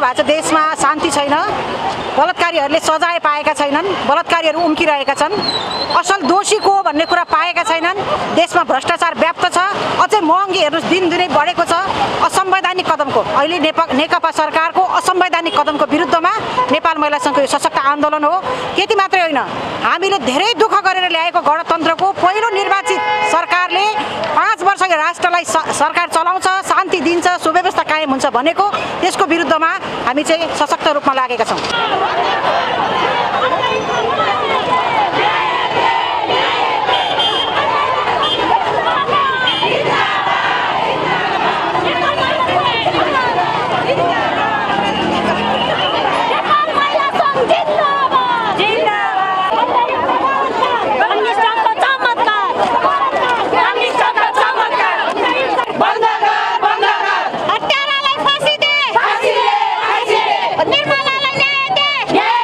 देखाउनु भएको छ देशमा शान्ति छैन, बलात्कारीहरूले सजाय पाएका छैनन्, बलात्कारीहरू उम्किरहेका छन्, असल दोषी को भन्ने कुरा पाएका छैनन्, देशमा भ्रष्टाचार व्याप्त छ, अझै महँगी हेर्नुहोस् दिनदिनै बढेको छ। असंवैधानिक कदमको अहिले नेकपा सरकारको असंवैधानिक कदमको विरुद्धमा नेपाल महिला सङ्घको यो सशक्त आन्दोलन हो। त्यति मात्रै होइन, हामीले धेरै दुःख गरेर ल्याएको गणतन्त्रको पहिलो निर्वाचित सरकारले 5 वर्ष राष्ट्रलाई सरकार चलाउँछ, शान्ति दिन्छ, सुव्यवस्था कायम हुन्छ भनेको त्यसको विरुद्धमा हामी चाहिँ सशक्त रूपमा लागेका छौँ।